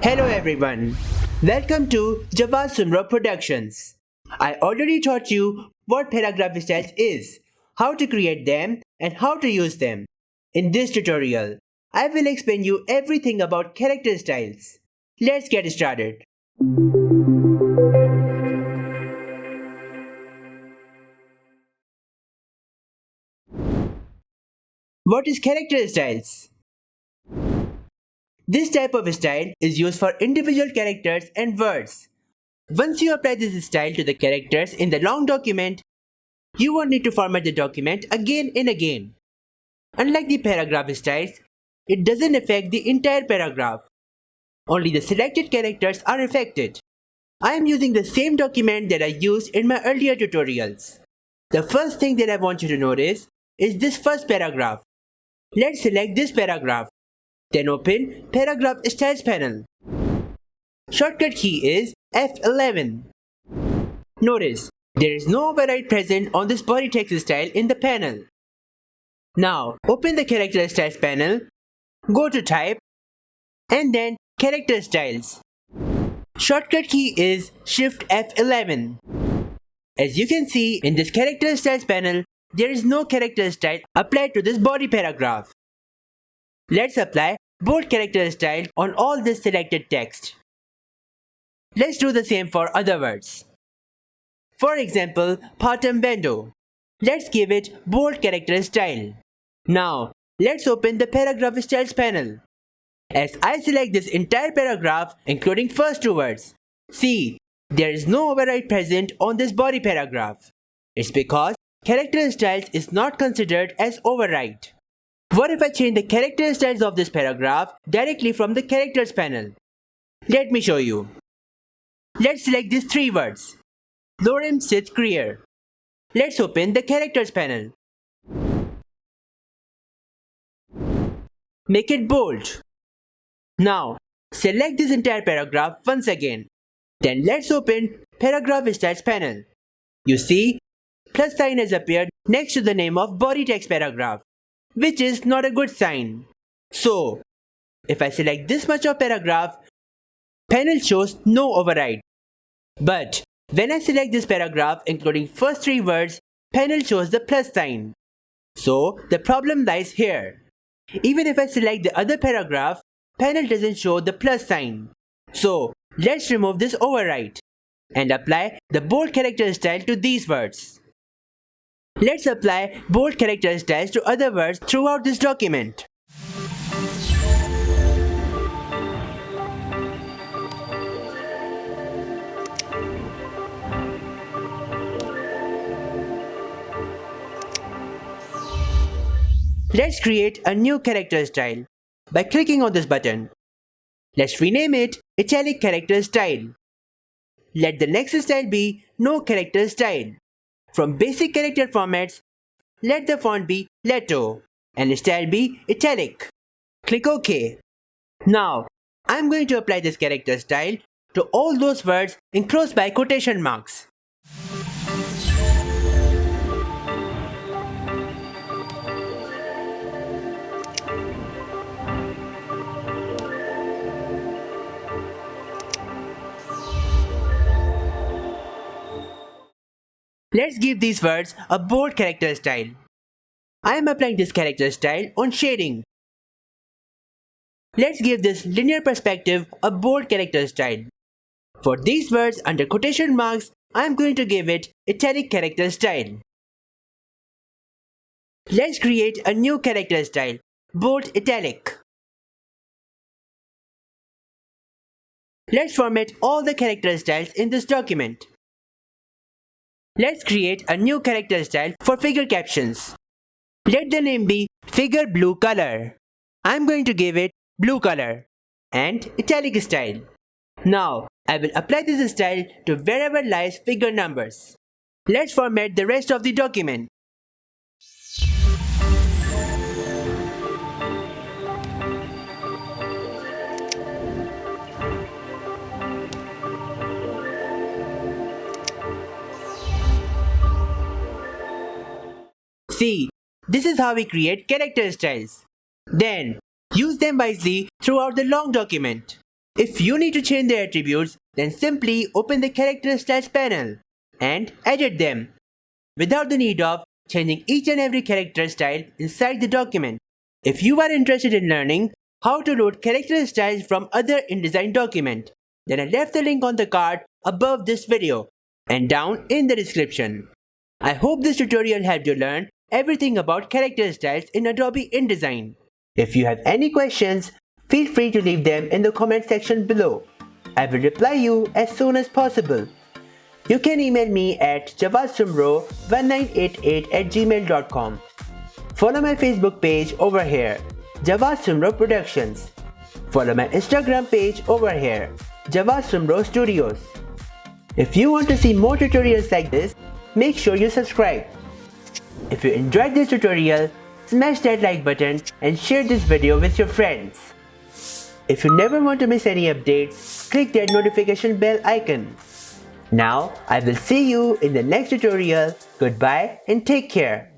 Hello everyone, welcome to Java Sumro Productions. I already taught you what paragraph styles is, how to create them and how to use them. In this tutorial, I will explain you everything about character styles. Let's get started. What is character styles? This type of style is used for individual characters and words. Once you apply this style to the characters in the long document, you won't need to format the document again and again. Unlike the paragraph styles, it doesn't affect the entire paragraph. Only the selected characters are affected. I am using the same document that I used in my earlier tutorials. The first thing that I want you to notice is this first paragraph. Let's select this paragraph. Then open Paragraph Styles panel. Shortcut key is F11. Notice, there is no override present on this body text style in the panel. Now, open the Character Styles panel, go to Type, and then Character Styles. Shortcut key is Shift F11. As you can see, in this Character Styles panel, there is no character style applied to this body paragraph. Let's apply bold character style on all this selected text. Let's do the same for other words. For example, bottom window. Let's give it bold character style. Now, let's open the Paragraph Styles panel. As I select this entire paragraph, including first two words, see, there is no override present on this body paragraph. It's because character styles is not considered as override. What if I change the character styles of this paragraph directly from the characters panel? Let me show you. Let's select these three words. Lorem sits clear. Let's open the characters panel. Make it bold. Now, select this entire paragraph once again. Then let's open Paragraph Styles panel. You see, plus sign has appeared next to the name of body text paragraph, which is not a good sign. So, if I select this much of paragraph, panel shows no override. But when I select this paragraph including first three words, panel shows the plus sign. So the problem lies here. Even if I select the other paragraph, panel doesn't show the plus sign. So let's remove this override and apply the bold character style to these words. Let's apply bold character styles to other words throughout this document. Let's create a new character style by clicking on this button. Let's rename it Italic Character Style. Let the next style be No Character Style. From basic character formats, let the font be Leto and style be Italic. Click OK. Now, I'm going to apply this character style to all those words enclosed by quotation marks. Let's give these words a bold character style. I am applying this character style on shading. Let's give this linear perspective a bold character style. For these words under quotation marks, I am going to give it italic character style. Let's create a new character style, bold italic. Let's format all the character styles in this document. Let's create a new character style for figure captions. Let the name be figure blue color. I'm going to give it blue color and italic style. Now, I will apply this style to wherever lies figure numbers. Let's format the rest of the document. See, this is how we create character styles. Then, use them wisely throughout the long document. If you need to change the attributes, then simply open the character styles panel and edit them without the need of changing each and every character style inside the document. If you are interested in learning how to load character styles from other InDesign document, then I left the link on the card above this video and down in the description. I hope this tutorial helped you learn everything about character styles in Adobe InDesign. If you have any questions, feel free to leave them in the comment section below. I will reply you as soon as possible. You can email me at javasumro1988@gmail.com. Follow my Facebook page over here, Javasumro Productions. Follow my Instagram page over here, Javasumro Studios. If you want to see more tutorials like this, make sure you subscribe. If you enjoyed this tutorial, smash that like button and share this video with your friends. If you never want to miss any updates, click that notification bell icon. Now, I will see you in the next tutorial. Goodbye and take care.